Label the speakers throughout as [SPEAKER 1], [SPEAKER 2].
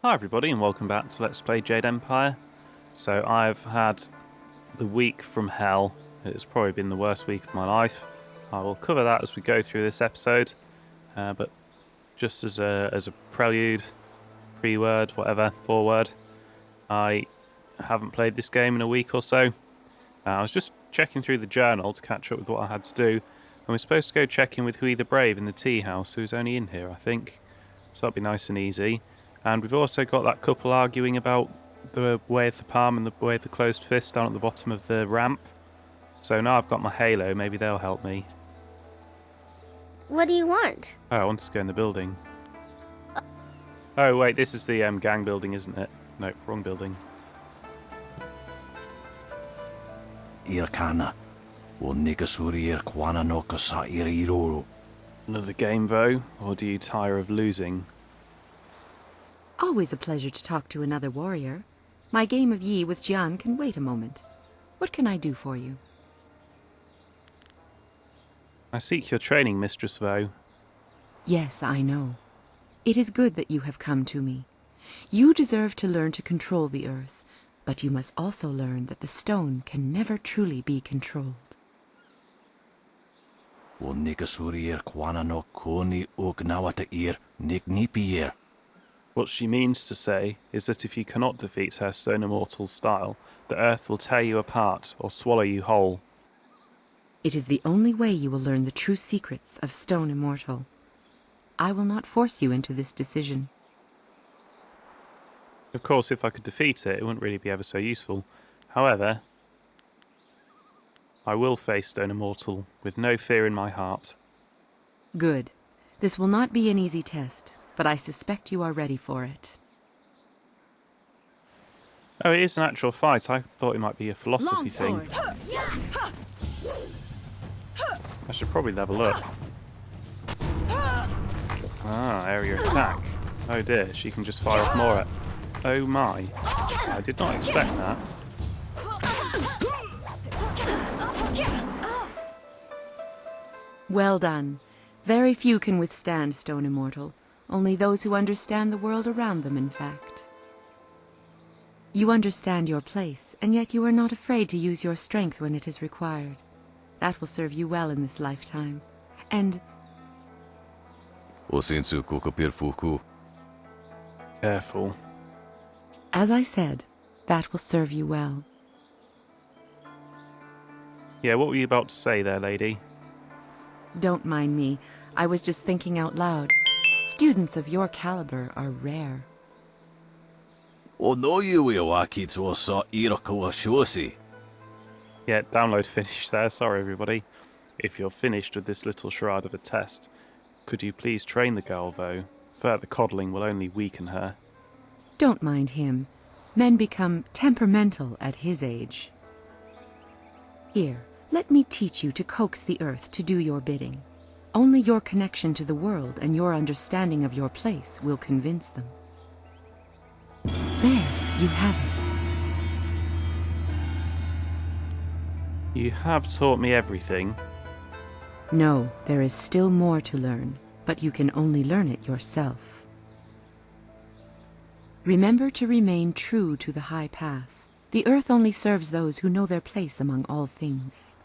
[SPEAKER 1] Hi everybody and welcome back to Let's Play Jade Empire. So I've had the week from hell. It's probably been the worst week of my life. I will cover that as we go through this episode. But just as a prelude, pre-word, whatever, foreword, I haven't played this game in a week or so. I was just checking through the journal to catch up with what I had to do. And we're supposed to go check in with Hui the Brave in the tea house, who's only in here, I think. So that'll be nice and easy. And we've also got that couple arguing about the way of the palm and the way of the closed fist down at the bottom of the ramp. So now I've got my halo, maybe they'll help me.
[SPEAKER 2] What do you want?
[SPEAKER 1] Oh, I want to go in the building. Oh, wait, this is the gang building, isn't it? No, wrong building.
[SPEAKER 3] Irkana.
[SPEAKER 1] Another game, Vo, or do you tire of losing?
[SPEAKER 4] Always a pleasure to talk to another warrior. My game of Yi with Jian can wait a moment. What can I do for you?
[SPEAKER 1] I seek your training, Mistress Vo.
[SPEAKER 4] Yes, I know. It is good that you have come to me. You deserve to learn to control the earth, but you must also learn that the stone can never truly be controlled.
[SPEAKER 1] What she means to say is that if you cannot defeat her Stone Immortal style, the earth will tear you apart or swallow you whole.
[SPEAKER 4] It is the only way you will learn the true secrets of Stone Immortal. I will not force you into this decision.
[SPEAKER 1] Of course, if I could defeat it, it wouldn't really be ever so useful. However, I will face Stone Immortal with no fear in my heart.
[SPEAKER 4] Good. This will not be an easy test, but I suspect you are ready for it.
[SPEAKER 1] Oh, it is an actual fight. I thought it might be a philosophy thing. I should probably level up. Ah, area attack. Oh dear, she can just fire off more at... Oh my. I did not expect that.
[SPEAKER 4] Well done. Very few can withstand Stone Immortal. Only those who understand the world around them, in fact. You understand your place, and yet you are not afraid to use your strength when it is required. That will serve you well in this lifetime. And...
[SPEAKER 1] Careful.
[SPEAKER 4] as I said, that will serve you well.
[SPEAKER 1] Yeah, what were you about to say there, lady?
[SPEAKER 4] Don't mind me. I was just thinking out loud. Students of your caliber are rare.
[SPEAKER 1] Yeah, download finished there. Sorry, everybody. If you're finished with this little charade of a test, could you please train the girl, though? Further coddling will only weaken her.
[SPEAKER 4] Don't mind him. Men become temperamental at his age. Here, let me teach you to coax the earth to do your bidding. Only your connection to the world and your understanding of your place will convince them. There, you have it.
[SPEAKER 1] You have taught me everything.
[SPEAKER 4] No, there is still more to learn, but you can only learn it yourself. Remember to remain true to the high path. The earth only serves those who know their place among all things.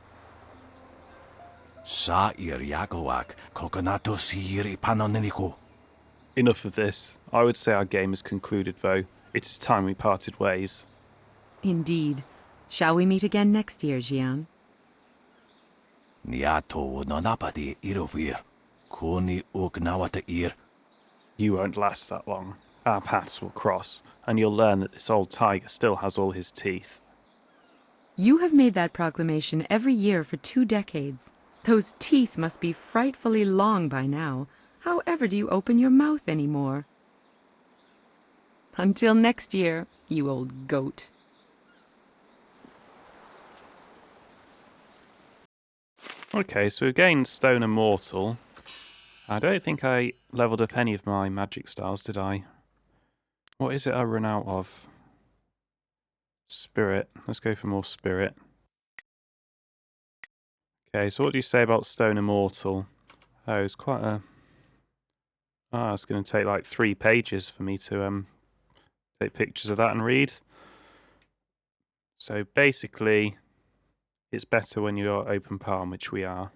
[SPEAKER 1] Enough of this. I would say our game is concluded, though. It is time we parted ways.
[SPEAKER 4] Indeed. Shall we meet again next year, Jian?
[SPEAKER 1] You won't last that long. Our paths will cross, and you'll learn that this old tiger still has all his teeth.
[SPEAKER 4] You have made that proclamation every year for 2 decades. Those teeth must be frightfully long by now. How ever do you open your mouth anymore? Until next year, you old goat.
[SPEAKER 1] Okay, so we've gained Stone Immortal. I don't think I leveled up any of my magic styles, did I? What is it I run out of? Spirit. Let's go for more spirit. Okay, so what do you say about Stone Immortal? Oh, it's quite a... Ah, it's going to take like 3 pages for me to take pictures of that and read. So basically, it's better when you're open palm, which we are.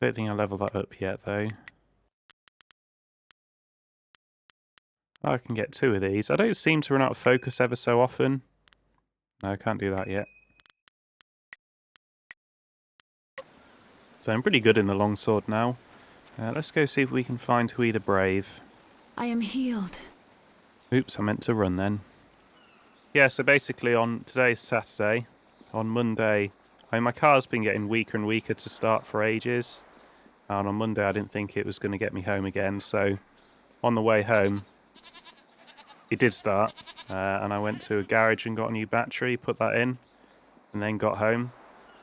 [SPEAKER 1] I don't think I leveled that up yet, though. Oh, I can get 2 of these. I don't seem to run out of focus ever so often. No, I can't do that yet. So I'm pretty good in the longsword now. Let's go see if we can find Hui the Brave.
[SPEAKER 3] I am healed.
[SPEAKER 1] Oops, I meant to run then. Yeah, so basically on today's Saturday, on Monday, my car's been getting weaker and weaker to start for ages. And on Monday I didn't think it was going to get me home again, so on the way home, it did start. And I went to a garage and got a new battery, put that in, and then got home.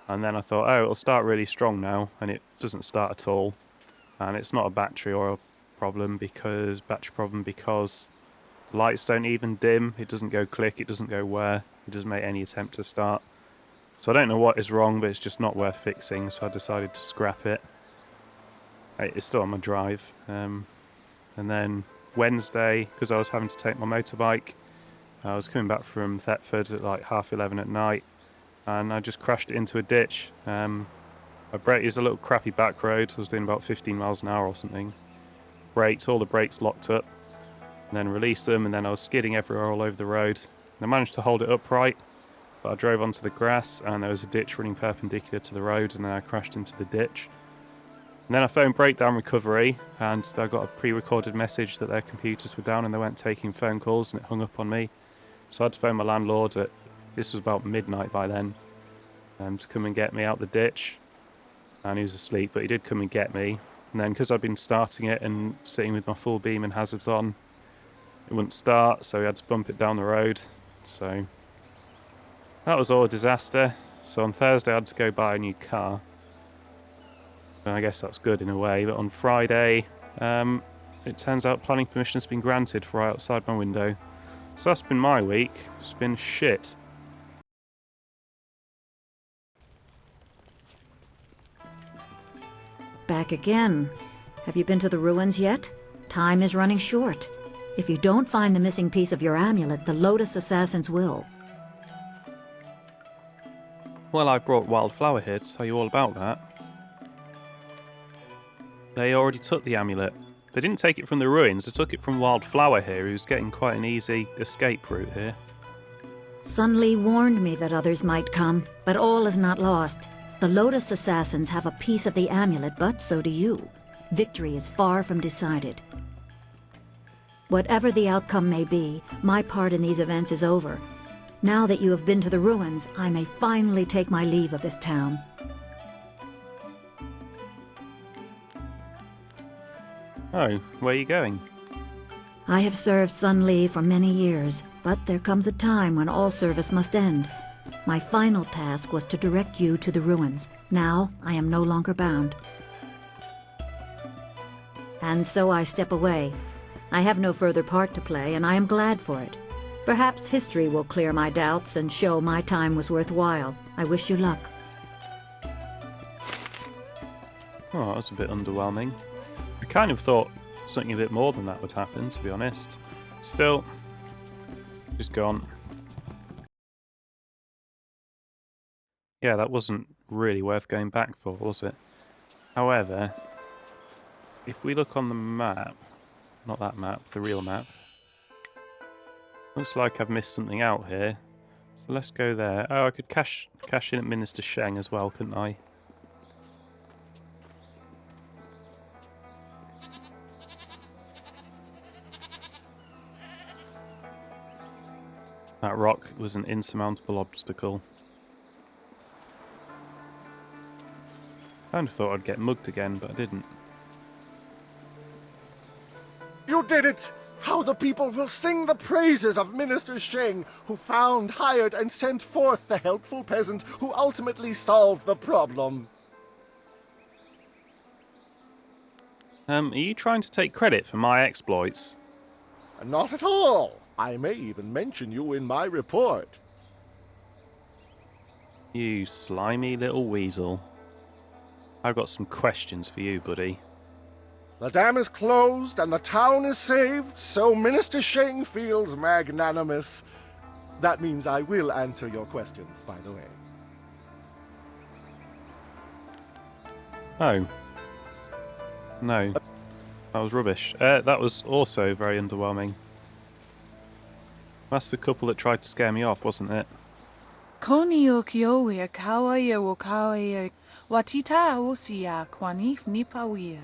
[SPEAKER 1] And then I thought, oh, it'll start really strong now, and it doesn't start at all. And it's not a battery problem because lights don't even dim, it doesn't go click, it doesn't go whir, it doesn't make any attempt to start. So I don't know what is wrong, but it's just not worth fixing, so I decided to scrap it. It's still on my drive. And then Wednesday, because I was having to take my motorbike, I was coming back from Thetford at like 11:30 at night, and I just crashed it into a ditch. It was a little crappy back road, so I was doing about 15 miles an hour or something. All the brakes locked up, and then released them, and then I was skidding everywhere all over the road. And I managed to hold it upright, but I drove onto the grass, and there was a ditch running perpendicular to the road, and then I crashed into the ditch. And then I phoned Breakdown Recovery, and I got a pre-recorded message that their computers were down and they weren't taking phone calls, and it hung up on me. So I had to phone my landlord this was about midnight by then, to come and get me out the ditch. And he was asleep, but he did come and get me. And then because I'd been starting it and sitting with my full beam and hazards on, it wouldn't start, so we had to bump it down the road. So that was all a disaster. So on Thursday I had to go buy a new car. And I guess that's good in a way, but on Friday it turns out planning permission has been granted for right outside my window. So that's been my week. It's been shit.
[SPEAKER 3] Back again. Have you been to the ruins yet? Time is running short. If you don't find the missing piece of your amulet, the Lotus Assassins will.
[SPEAKER 1] Well, I brought Wildflower here to tell you all about that. They already took the amulet. They didn't take it from the ruins, they took it from Wildflower here, who's getting quite an easy escape route here.
[SPEAKER 3] Sun Li warned me that others might come, but all is not lost. The Lotus Assassins have a piece of the amulet, but so do you. Victory is far from decided. Whatever the outcome may be, my part in these events is over. Now that you have been to the ruins, I may finally take my leave of this town.
[SPEAKER 1] Oh, where are you going?
[SPEAKER 3] I have served Sun Li for many years, but there comes a time when all service must end. My final task was to direct you to the ruins. Now, I am no longer bound. And so I step away. I have no further part to play, and I am glad for it. Perhaps history will clear my doubts and show my time was worthwhile. I wish you luck.
[SPEAKER 1] Oh, that was a bit underwhelming. I kind of thought something a bit more than that would happen, to be honest. Still, just gone. Yeah, that wasn't really worth going back for, was it? However, if we look on the map, not that map, the real map, looks like I've missed something out here. So let's go there. Oh, I could cash in at Minister Sheng as well, couldn't I? That rock was an insurmountable obstacle. I kind of thought I'd get mugged again, but I didn't.
[SPEAKER 5] You did it! How the people will sing the praises of Minister Sheng, who found, hired, and sent forth the helpful peasant who ultimately solved the problem.
[SPEAKER 1] Are you trying to take credit for my exploits?
[SPEAKER 5] Not at all. I may even mention you in my report.
[SPEAKER 1] You slimy little weasel. I've got some questions for you, buddy.
[SPEAKER 5] The dam is closed and the town is saved, so Minister Sheng feels magnanimous. That means I will answer your questions, by the way.
[SPEAKER 1] Oh. No. That was rubbish. That was also very underwhelming. That's the couple that tried to scare me off, wasn't it?
[SPEAKER 6] Koni o kioia kawaia wo kawaia watita osia kwanif nipawia.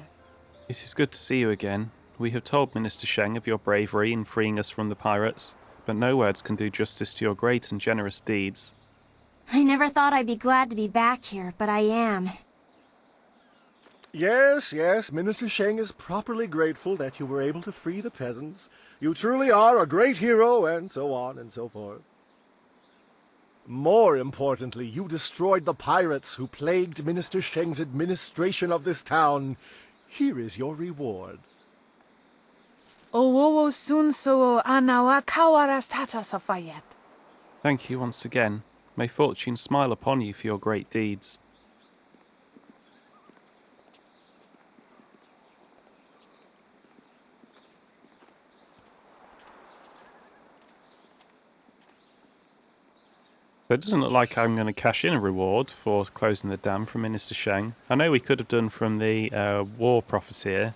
[SPEAKER 1] It is good to see you again. We have told Minister Sheng of your bravery in freeing us from the pirates, but no words can do justice to your great and generous deeds.
[SPEAKER 7] I never thought I'd be glad to be back here, but I am.
[SPEAKER 5] Yes, Minister Sheng is properly grateful that you were able to free the peasants. You truly are a great hero, and so on and so forth. More importantly, you destroyed the pirates who plagued Minister Sheng's administration of this town. Here is your reward.
[SPEAKER 6] Owowo sun so anawa kawaras tata safayet.
[SPEAKER 1] Thank you once again. May fortune smile upon you for your great deeds. So it doesn't look like I'm going to cash in a reward for closing the dam from Minister Sheng. I know we could have done from the war profiteer.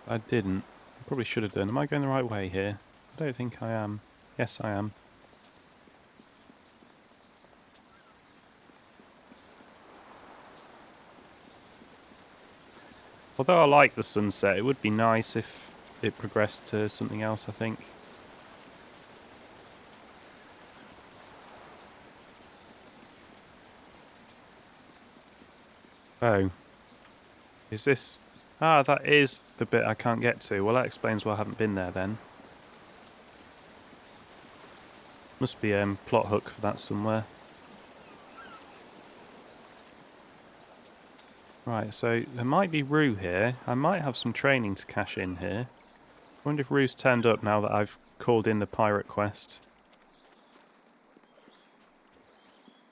[SPEAKER 1] I didn't. I probably should have done. Am I going the right way here? I don't think I am. Yes, I am. Although I like the sunset, it would be nice if it progressed to something else, I think. Oh. Is this... Ah, that is the bit I can't get to. Well, that explains why I haven't been there then. Must be a plot hook for that somewhere. Right, so there might be Rue here. I might have some training to cash in here. I wonder if Rue's turned up now that I've called in the pirate quest.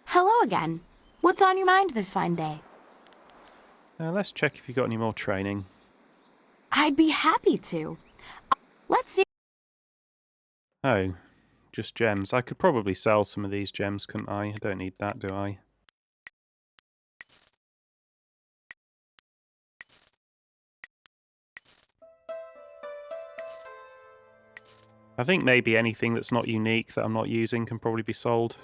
[SPEAKER 8] Hello again. What's on your mind this fine day?
[SPEAKER 1] Let's check if you got any more training.
[SPEAKER 8] I'd be happy to. Let's see.
[SPEAKER 1] Oh, just gems. I could probably sell some of these gems, couldn't I? I don't need that, do I? I think maybe anything that's not unique that I'm not using can probably be sold.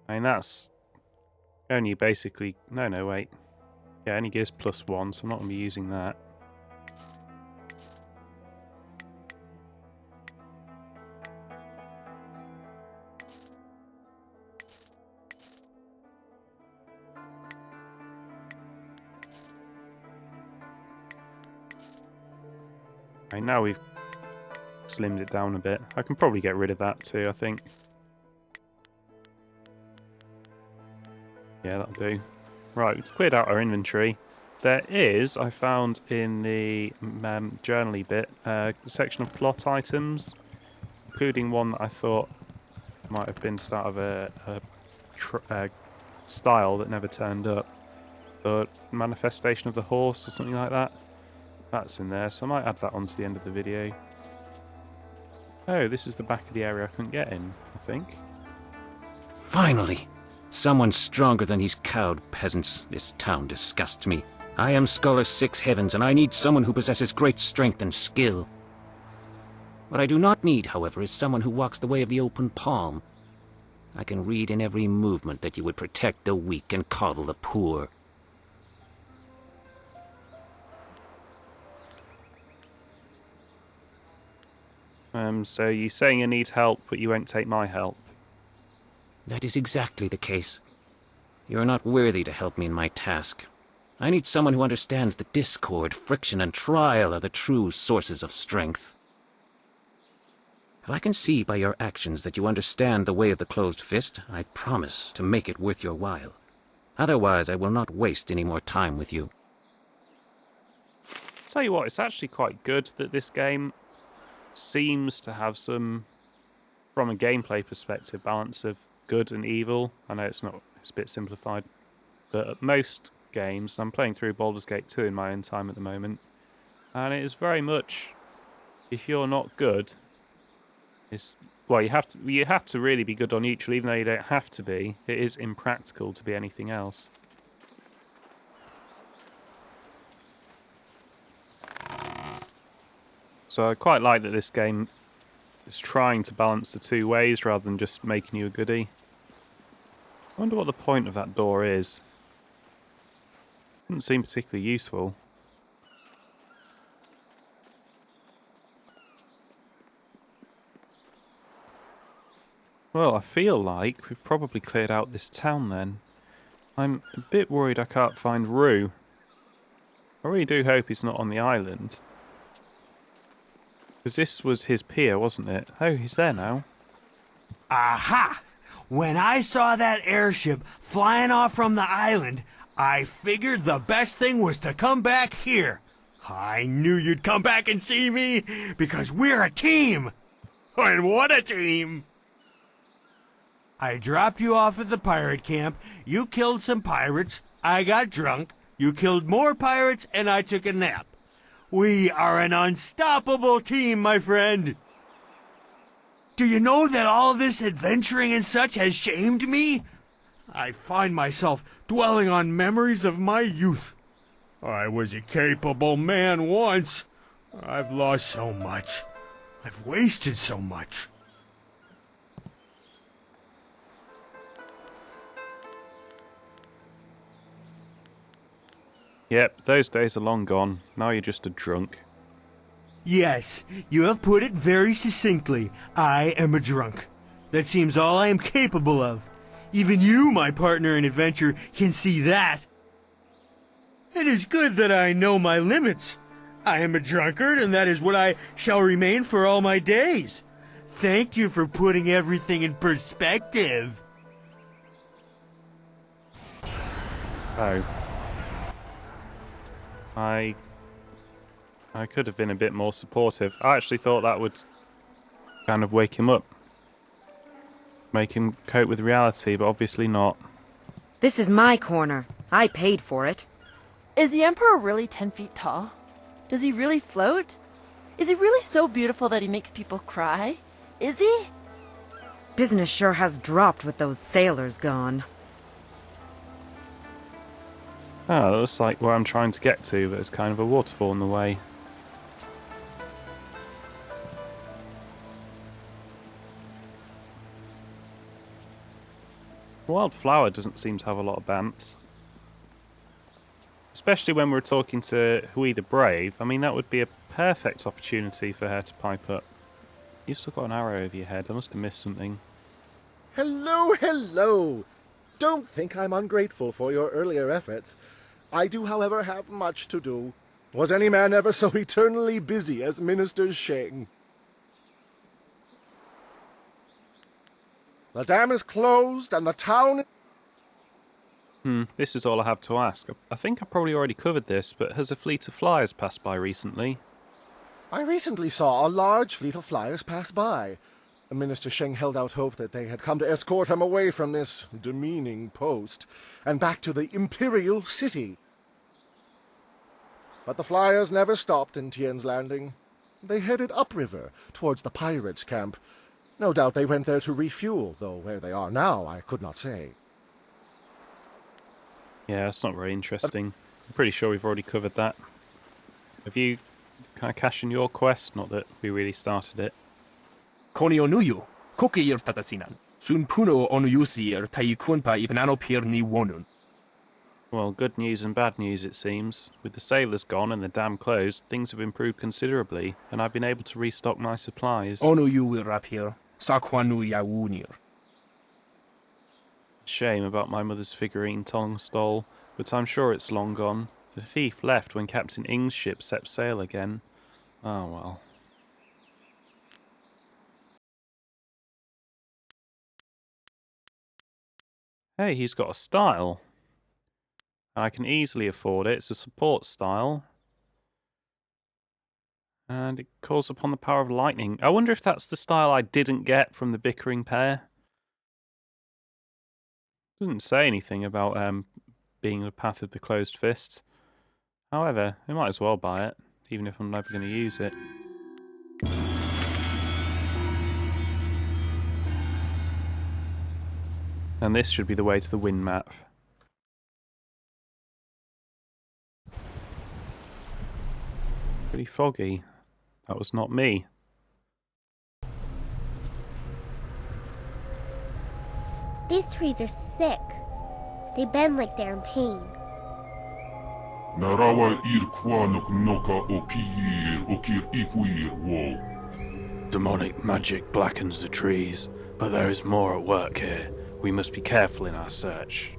[SPEAKER 1] I mean, that's only basically... No, wait. Yeah, only gives +1, so I'm not going to be using that. Okay, now we've slimmed it down a bit. I can probably get rid of that too, I think. Yeah, that'll do. Right, we've cleared out our inventory. There is, I found in the journaly bit, a section of plot items, including one that I thought might have been start of a style that never turned up. The manifestation of the horse or something like that. That's in there, so I might add that on to the end of the video. Oh, this is the back of the area I couldn't get in, I think.
[SPEAKER 9] Finally! Someone stronger than these cowed peasants. This town disgusts me. I am Scholar Six Heavens, and I need someone who possesses great strength and skill. What I do not need, however, is someone who walks the way of the open palm. I can read in every movement that you would protect the weak and coddle the poor.
[SPEAKER 1] So you're saying you need help, but you won't take my help?
[SPEAKER 9] That is exactly the case. You are not worthy to help me in my task. I need someone who understands that discord, friction, and trial are the true sources of strength. If I can see by your actions that you understand the way of the closed fist, I promise to make it worth your while. Otherwise, I will not waste any more time with you.
[SPEAKER 1] Tell you what, it's actually quite good that this game seems to have some, from a gameplay perspective, balance of good and evil. I know it's a bit simplified, but most games. I'm playing through Baldur's Gate 2 in my own time at the moment. And it is very much, if you're not good, well, you have to really be good on neutral, even though you don't have to be. It is impractical to be anything else. So I quite like that this game is trying to balance the two ways rather than just making you a goodie. I wonder what the point of that door is. Doesn't seem particularly useful. Well, I feel like we've probably cleared out this town then. I'm a bit worried I can't find Rue. I really do hope he's not on the island. Because this was his pier, wasn't it? Oh, he's there now.
[SPEAKER 10] Aha! When I saw that airship flying off from the island, I figured the best thing was to come back here. I knew you'd come back and see me, because we're a team! And what a team! I dropped you off at the pirate camp, you killed some pirates, I got drunk, you killed more pirates, and I took a nap. We are an unstoppable team, my friend. Do you know that all this adventuring and such has shamed me? I find myself dwelling on memories of my youth. I was a capable man once. I've lost so much. I've wasted so much.
[SPEAKER 1] Yep, those days are long gone. Now you're just a drunk.
[SPEAKER 10] Yes, you have put it very succinctly. I am a drunk. That seems all I am capable of. Even you, my partner in adventure, can see that. It is good that I know my limits. I am a drunkard, and that is what I shall remain for all my days. Thank you for putting everything in perspective.
[SPEAKER 1] Oh. I could have been a bit more supportive. I actually thought that would kind of wake him up. Make him cope with reality, but obviously not.
[SPEAKER 11] This is my corner. I paid for it.
[SPEAKER 6] Is the Emperor really 10 feet tall? Does he really float? Is he really so beautiful that he makes people cry? Is he?
[SPEAKER 11] Business sure has dropped with those sailors gone.
[SPEAKER 1] Oh, that looks like where I'm trying to get to, but it's kind of a waterfall in the way. Wildflower doesn't seem to have a lot of bants. Especially when we're talking to Hui the Brave. I mean, that would be a perfect opportunity for her to pipe up. You've still got an arrow over your head. I must have missed something.
[SPEAKER 5] Hello, hello! Don't think I'm ungrateful for your earlier efforts. I do, however, have much to do. Was any man ever so eternally busy as Minister Sheng? The dam is closed, and the town...
[SPEAKER 1] This is all I have to ask. I think I probably already covered this, but has a fleet of flyers passed by recently?
[SPEAKER 5] I recently saw a large fleet of flyers pass by. Minister Sheng held out hope that they had come to escort him away from this demeaning post, and back to the Imperial City. But the flyers never stopped in Tien's Landing. They headed upriver, towards the pirates' camp. No doubt they went there to refuel, though where they are now I could not say.
[SPEAKER 1] Yeah, that's not very interesting. I'm pretty sure we've already covered that. Have you kind of cashed in your quest? Not that we really started it.
[SPEAKER 12] Konionuyu, kokir tatasinan. Sun puno onuyusir taikunpa ibnanopir ni wonun.
[SPEAKER 1] Well, good news and bad news, it seems. With the sailors gone and the dam closed, things have improved considerably, and I've been able to restock my supplies.
[SPEAKER 12] Onuyu will rapir, sakwanu yawunir.
[SPEAKER 1] Shame about my mother's figurine Tong stole, but I'm sure it's long gone. The thief left when Captain Ing's ship set sail again. Oh well. Hey, he's got a style. I can easily afford it. It's a support style. And it calls upon the power of lightning. I wonder if that's the style I didn't get from the bickering pair. Doesn't say anything about being the path of the closed fist. However, we might as well buy it, even if I'm never going to use it. And this should be the way to the wind map. Pretty foggy. That was not me.
[SPEAKER 2] These trees are sick. They bend like they're in pain.
[SPEAKER 1] Demonic magic blackens the trees, but there is more at work here. We must be careful in our search.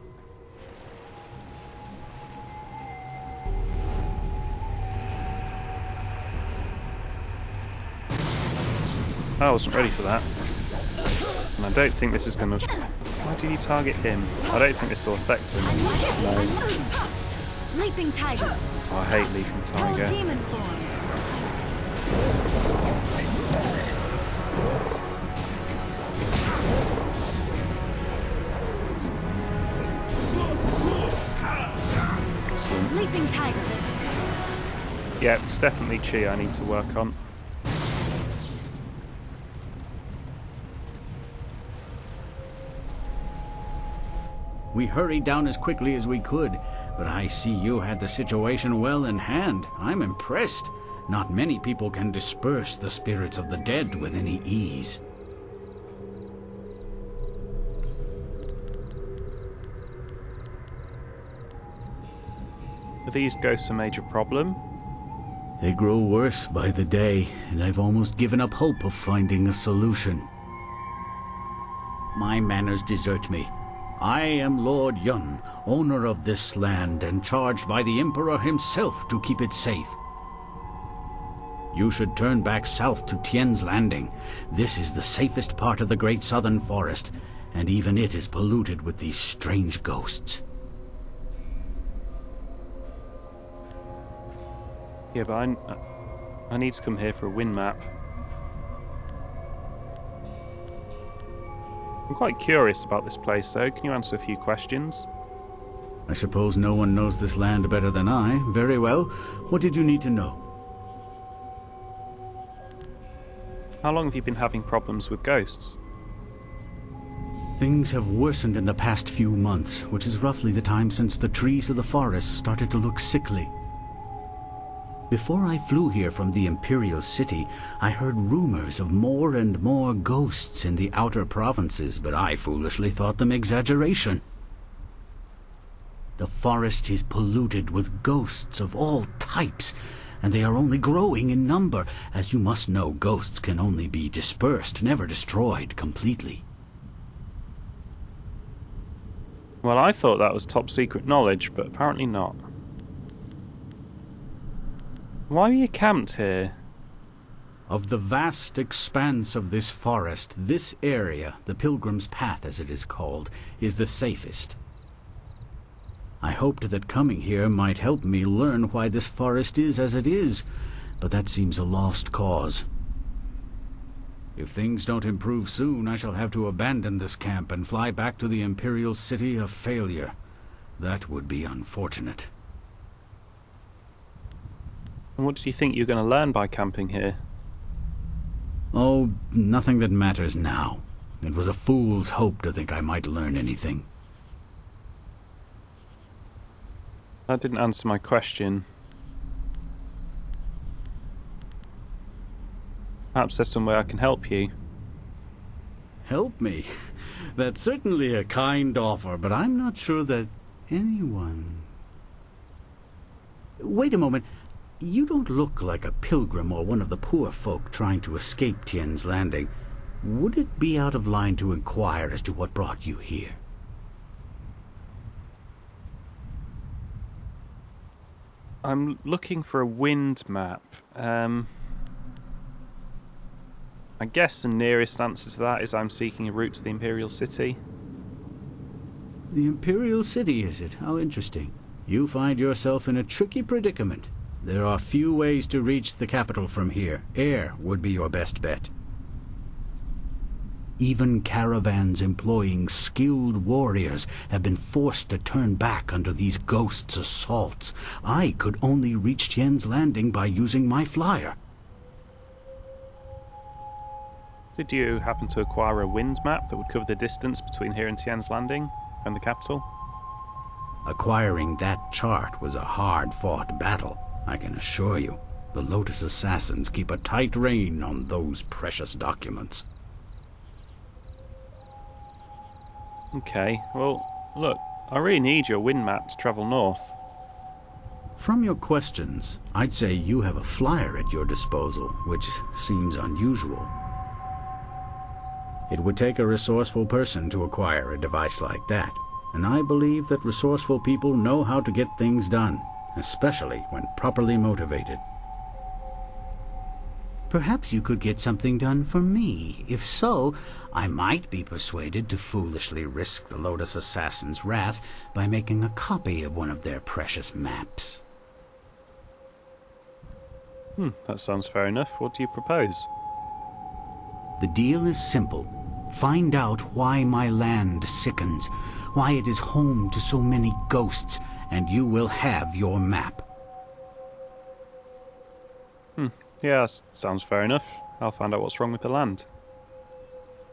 [SPEAKER 1] I wasn't ready for that. And I don't think this is going to... Why did you target him? I don't think this will affect him. No.
[SPEAKER 3] Leaping tiger.
[SPEAKER 1] Oh, I hate leaping tiger.
[SPEAKER 3] Demon form.
[SPEAKER 1] Excellent.
[SPEAKER 3] Leaping tiger.
[SPEAKER 1] Yeah, it's definitely Chi I need to work on.
[SPEAKER 13] We hurried down as quickly as we could, but I see you had the situation well in hand. I'm impressed. Not many people can disperse the spirits of the dead with any ease.
[SPEAKER 1] Are these ghosts a major problem?
[SPEAKER 13] They grow worse by the day, and I've almost given up hope of finding a solution. My manners desert me. I am Lord Yun, owner of this land, and charged by the Emperor himself to keep it safe. You should turn back south to Tien's Landing. This is the safest part of the Great Southern Forest, and even it is polluted with these strange ghosts.
[SPEAKER 1] Yeah, but I need to come here for a wind map. I'm quite curious about this place, though. Can you answer a few questions?
[SPEAKER 13] I suppose no one knows this land better than I. Very well. What did you need to know?
[SPEAKER 1] How long have you been having problems with ghosts?
[SPEAKER 13] Things have worsened in the past few months, which is roughly the time since the trees of the forest started to look sickly. Before I flew here from the Imperial City, I heard rumors of more and more ghosts in the outer provinces, but I foolishly thought them exaggeration. The forest is polluted with ghosts of all types, and they are only growing in number. As you must know, ghosts can only be dispersed, never destroyed completely.
[SPEAKER 1] Well, I thought that was top secret knowledge, but apparently not. Why are you camped here?
[SPEAKER 13] Of the vast expanse of this forest, this area, the Pilgrim's Path as it is called, is the safest. I hoped that coming here might help me learn why this forest is as it is, but that seems a lost cause. If things don't improve soon, I shall have to abandon this camp and fly back to the Imperial City a failure. That would be unfortunate.
[SPEAKER 1] And what did you think you were going to learn by camping here?
[SPEAKER 13] Oh, nothing that matters now. It was a fool's hope to think I might learn anything.
[SPEAKER 1] That didn't answer my question. Perhaps there's some way I can help you.
[SPEAKER 13] Help me? That's certainly a kind offer, but I'm not sure that anyone... Wait a moment. You don't look like a pilgrim or one of the poor folk trying to escape Tien's Landing. Would it be out of line to inquire as to what brought you here?
[SPEAKER 1] I'm looking for a wind map. I guess the nearest answer to that is I'm seeking a route to the Imperial City.
[SPEAKER 13] The Imperial City, is it? How interesting. You find yourself in a tricky predicament. There are few ways to reach the capital from here. Air would be your best bet. Even caravans employing skilled warriors have been forced to turn back under these ghosts' assaults. I could only reach Tien's Landing by using my flyer.
[SPEAKER 1] Did you happen to acquire a wind map that would cover the distance between here and Tien's Landing and the capital?
[SPEAKER 13] Acquiring that chart was a hard-fought battle, I can assure you. The Lotus Assassins keep a tight rein on those precious documents.
[SPEAKER 1] Okay, well, look, I really need your wind map to travel north.
[SPEAKER 13] From your questions, I'd say you have a flyer at your disposal, which seems unusual. It would take a resourceful person to acquire a device like that, and I believe that resourceful people know how to get things done, especially when properly motivated. Perhaps you could get something done for me. If so, I might be persuaded to foolishly risk the Lotus Assassin's wrath by making a copy of one of their precious maps.
[SPEAKER 1] That sounds fair enough. What do you propose?
[SPEAKER 13] The deal is simple. Find out why my land sickens, why it is home to so many ghosts, and you will have your map.
[SPEAKER 1] Yeah, sounds fair enough. I'll find out what's wrong with the land.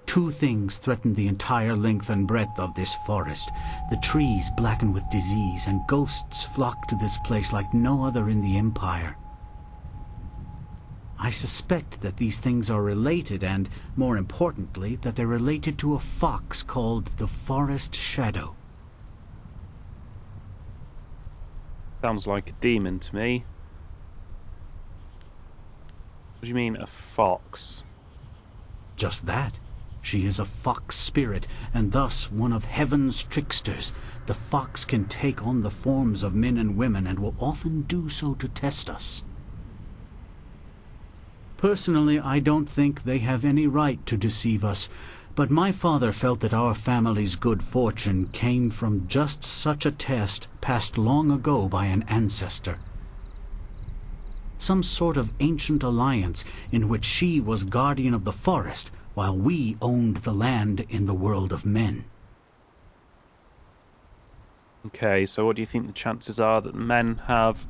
[SPEAKER 13] Two things threaten the entire length and breadth of this forest. The trees blacken with disease, and ghosts flock to this place like no other in the Empire. I suspect that these things are related, and, more importantly, that they're related to a fox called the Forest Shadow.
[SPEAKER 1] Sounds like a demon to me. What do you mean, a fox?
[SPEAKER 13] Just that. She is a fox spirit, and thus one of heaven's tricksters. The fox can take on the forms of men and women, and will often do so to test us. Personally, I don't think they have any right to deceive us, but my father felt that our family's good fortune came from just such a test passed long ago by an ancestor. Some sort of ancient alliance in which she was guardian of the forest, while we owned the land in the world of men.
[SPEAKER 1] Okay, so what do you think the chances are that the men have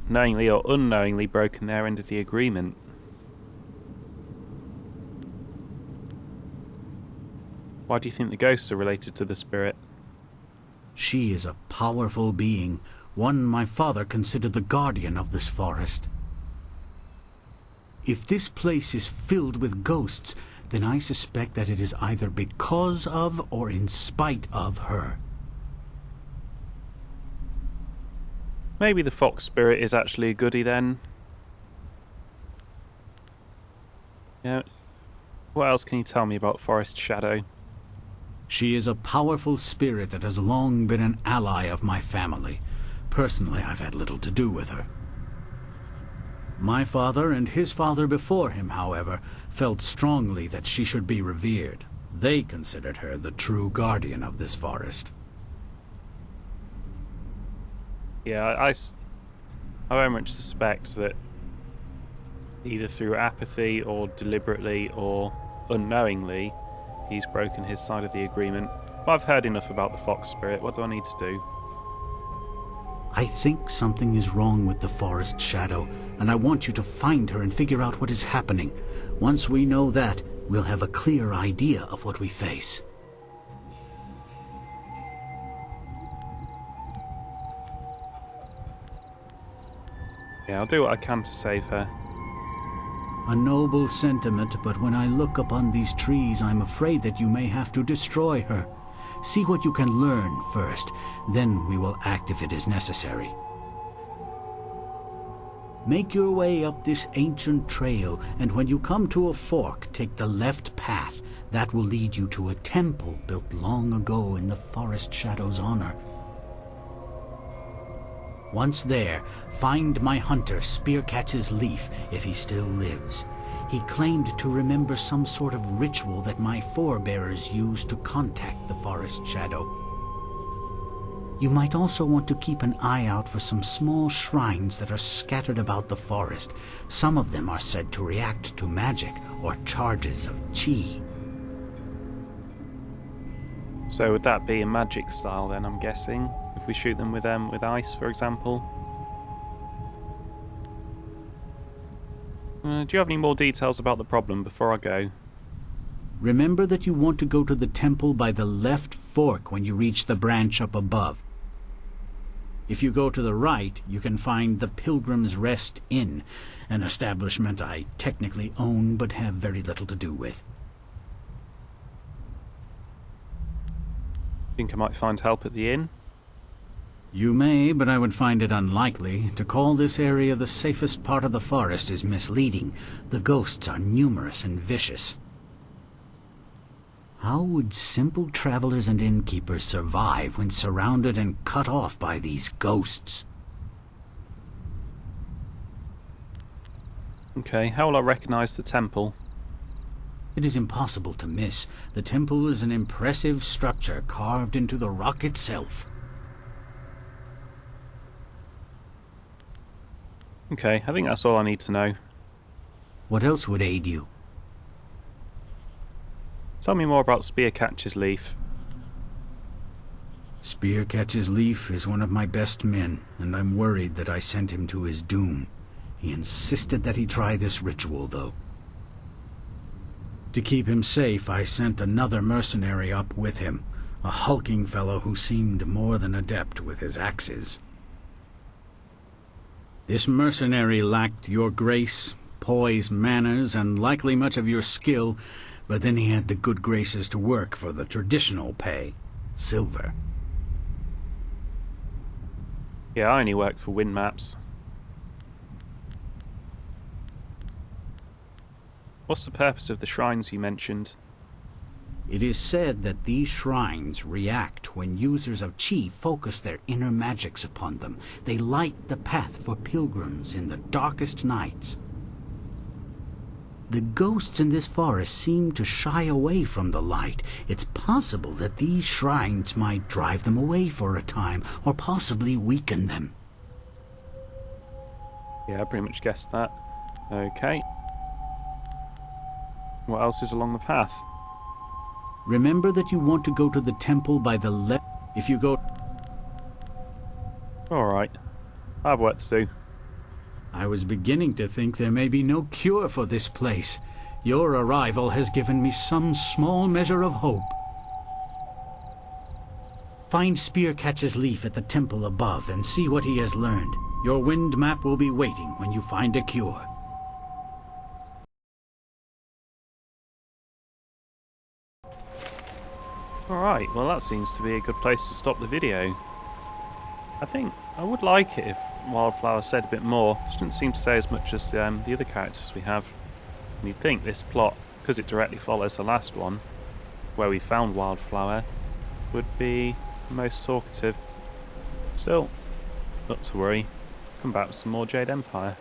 [SPEAKER 1] knowingly or unknowingly broken their end of the agreement? Why do you think the ghosts are related to the spirit?
[SPEAKER 13] She is a powerful being, one my father considered the guardian of this forest. If this place is filled with ghosts, then I suspect that it is either because of or in spite of her.
[SPEAKER 1] Maybe the fox spirit is actually a goodie then. Yeah. What else can you tell me about Forest Shadow?
[SPEAKER 13] She is a powerful spirit that has long been an ally of my family. Personally, I've had little to do with her. My father and his father before him, however, felt strongly that she should be revered. They considered her the true guardian of this forest.
[SPEAKER 1] Yeah, I very much suspect that either through apathy or deliberately or unknowingly, he's broken his side of the agreement. But I've heard enough about the fox spirit. What do I need to do?
[SPEAKER 13] I think something is wrong with the Forest Shadow, and I want you to find her and figure out what is happening. Once we know that, we'll have a clear idea of what we face.
[SPEAKER 1] Yeah, I'll do what I can to save her.
[SPEAKER 13] A noble sentiment, but when I look upon these trees, I'm afraid that you may have to destroy her. See what you can learn first, then we will act if it is necessary. Make your way up this ancient trail, and when you come to a fork, take the left path. That will lead you to a temple built long ago in the Forest Shadow's honor. Once there, find my hunter Spearcatch's Leaf if he still lives. He claimed to remember some sort of ritual that my forebears used to contact the Forest Shadow. You might also want to keep an eye out for some small shrines that are scattered about the forest. Some of them are said to react to magic or charges of chi.
[SPEAKER 1] So would that be a magic style then, I'm guessing? If we shoot them with ice, for example? Do you have any more details about the problem before I go?
[SPEAKER 13] Remember that you want to go to the temple by the left fork when you reach the branch up above. If you go to the right, you can find the Pilgrim's Rest Inn, an establishment I technically own but have very little to do with.
[SPEAKER 1] Think I might find help at the inn?
[SPEAKER 13] You may, but I would find it unlikely. To call this area the safest part of the forest is misleading. The ghosts are numerous and vicious. How would simple travelers and innkeepers survive when surrounded and cut off by these ghosts?
[SPEAKER 1] Okay, how will I recognize the temple?
[SPEAKER 13] It is impossible to miss. The temple is an impressive structure carved into the rock itself.
[SPEAKER 1] Okay, I think that's all I need to know.
[SPEAKER 13] What else would aid you?
[SPEAKER 1] Tell me more about Spearcatcher's Leaf.
[SPEAKER 13] Spearcatcher's Leaf is one of my best men, and I'm worried that I sent him to his doom. He insisted that he try this ritual, though. To keep him safe, I sent another mercenary up with him, a hulking fellow who seemed more than adept with his axes. This mercenary lacked your grace, poise, manners, and likely much of your skill, but then he had the good graces to work for the traditional pay, silver.
[SPEAKER 1] Yeah, I only work for wind maps. What's the purpose of the shrines you mentioned?
[SPEAKER 13] It is said that these shrines react when users of Qi focus their inner magics upon them. They light the path for pilgrims in the darkest nights. The ghosts in this forest seem to shy away from the light. It's possible that these shrines might drive them away for a time, or possibly weaken them.
[SPEAKER 1] Yeah, I pretty much guessed that. Okay. What else is along the path?
[SPEAKER 13] Remember that you want to go to the temple by the left. If you go...
[SPEAKER 1] Alright. I have work to do.
[SPEAKER 13] I was beginning to think there may be no cure for this place. Your arrival has given me some small measure of hope. Find Spearcatcher's Leaf at the temple above and see what he has learned. Your wind map will be waiting when you find a cure.
[SPEAKER 1] Alright, well that seems to be a good place to stop the video. I think I would like it if Wildflower said a bit more. She didn't seem to say as much as the other characters we have. And you'd think this plot, because it directly follows the last one, where we found Wildflower, would be the most talkative. Still, not to worry. Come back with some more Jade Empire.